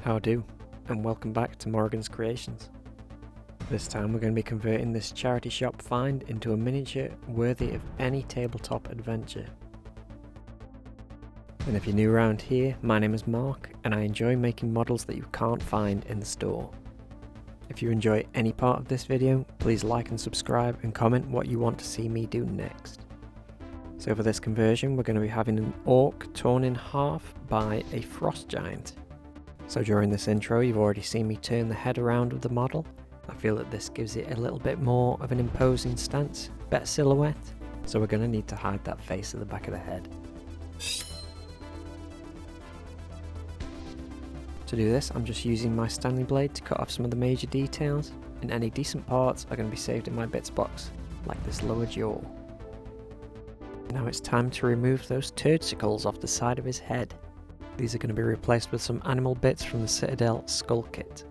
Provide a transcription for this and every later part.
How do, and welcome back to Morrigan's Creations. This time we're going to be converting this charity shop find into a miniature worthy of any tabletop adventure. And if you're new around here, my name is Mark, and I enjoy making models that you can't find in the store. If you enjoy any part of this video, please like and subscribe and comment what you want to see me do next. So for this conversion we're going to be having an orc torn in half by a frost giant. So during this intro you've already seen me turn the head around of the model. I feel that this gives it a little bit more of an imposing stance, better silhouette, so we're going to need to hide that face at the back of the head. To do this I'm just using my Stanley blade to cut off some of the major details, and any decent parts are going to be saved in my bits box, like this lower jaw. Now it's time to remove those turdicles off the side of his head. These are going to be replaced with some animal bits from the Citadel skull kit.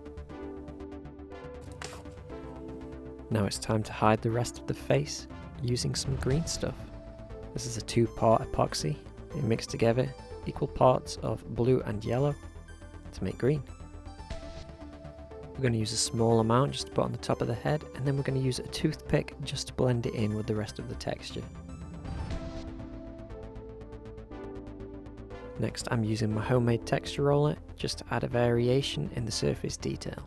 Now it's time to hide the rest of the face using some green stuff. This is a 2-part epoxy. It mixed together equal parts of blue and yellow to make green. We're going to use a small amount just to put on the top of the head, and then we're going to use a toothpick just to blend it in with the rest of the texture. Next I'm using my homemade texture roller just to add a variation in the surface detail.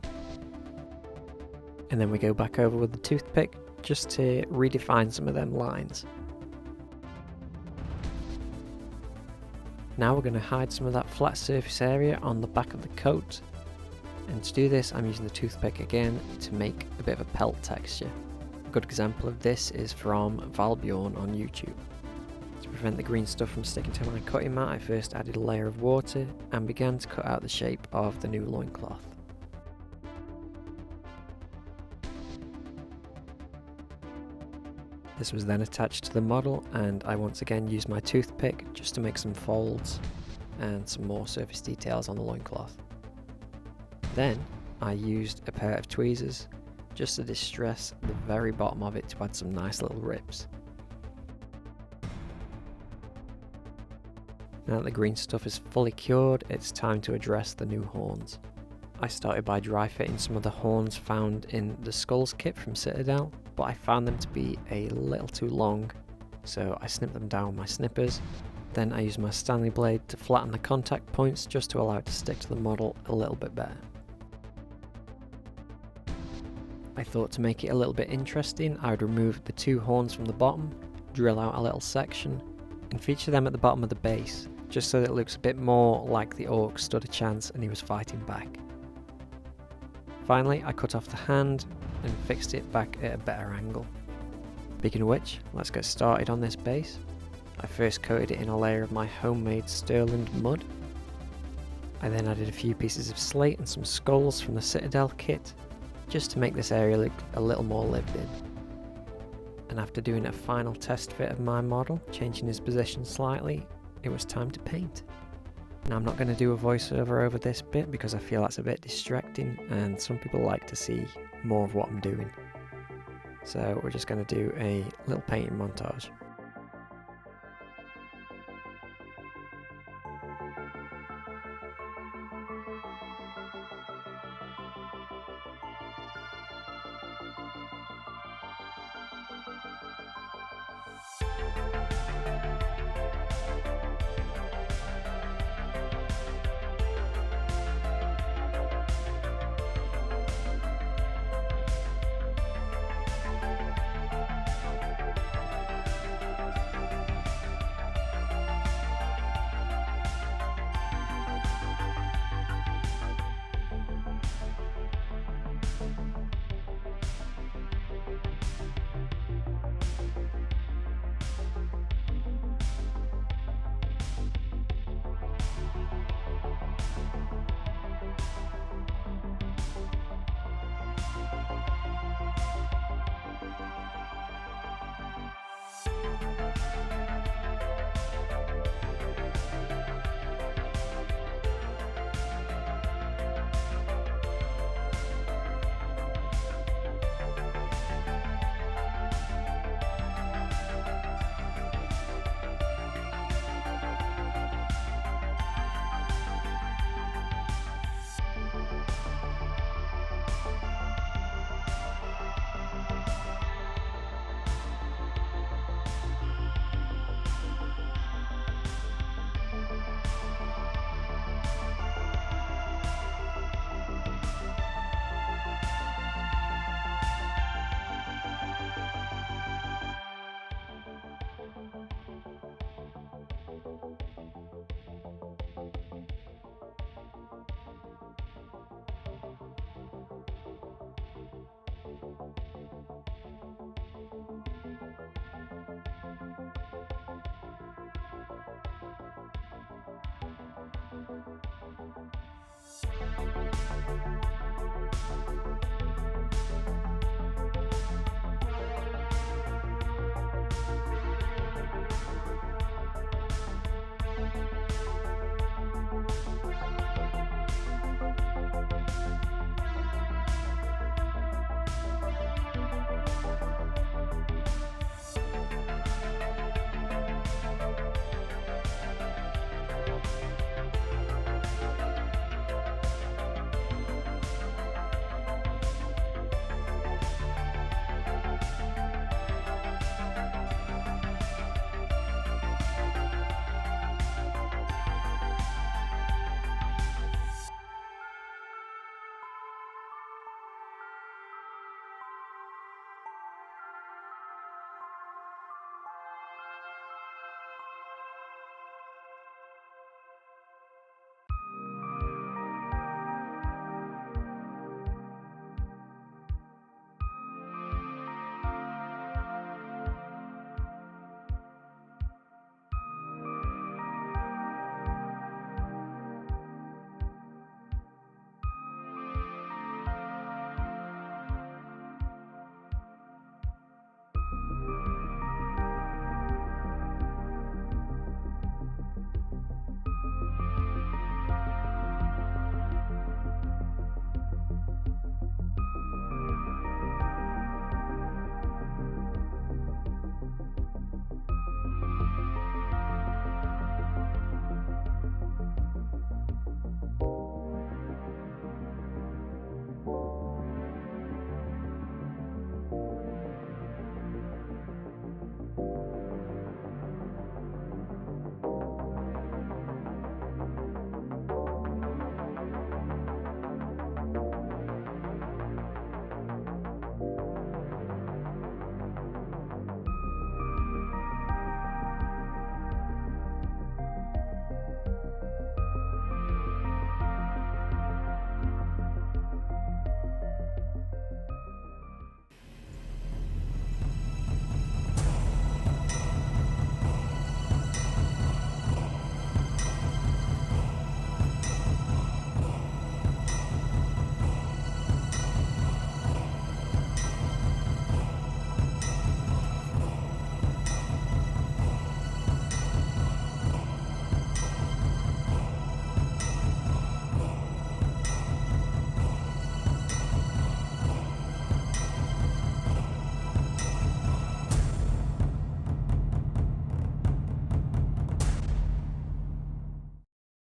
And then we go back over with the toothpick just to redefine some of them lines. Now we're going to hide some of that flat surface area on the back of the coat. And to do this I'm using the toothpick again to make a bit of a pelt texture. A good example of this is from Valbjorn on YouTube. To prevent the green stuff from sticking to my cutting mat, I first added a layer of water and began to cut out the shape of the new loincloth. This was then attached to the model, and I once again used my toothpick just to make some folds and some more surface details on the loincloth. Then I used a pair of tweezers just to distress the very bottom of it to add some nice little rips. Now that the green stuff is fully cured, it's time to address the new horns. I started by dry fitting some of the horns found in the skulls kit from Citadel, but I found them to be a little too long, so I snipped them down with my snippers. Then I used my Stanley blade to flatten the contact points just to allow it to stick to the model a little bit better. I thought to make it a little bit interesting, I would remove the 2 horns from the bottom, drill out a little section, and feature them at the bottom of the base, just so that it looks a bit more like the orc stood a chance and he was fighting back. Finally I cut off the hand and fixed it back at a better angle. Speaking of which, let's get started on this base. I first coated it in a layer of my homemade Sterling mud. I then added a few pieces of slate and some skulls from the Citadel kit, just to make this area look a little more lived in. And after doing a final test fit of my model, changing his position slightly, it was time to paint. Now I'm not going to do a voiceover over this bit because I feel that's a bit distracting and some people like to see more of what I'm doing. So we're just going to do a little painting montage.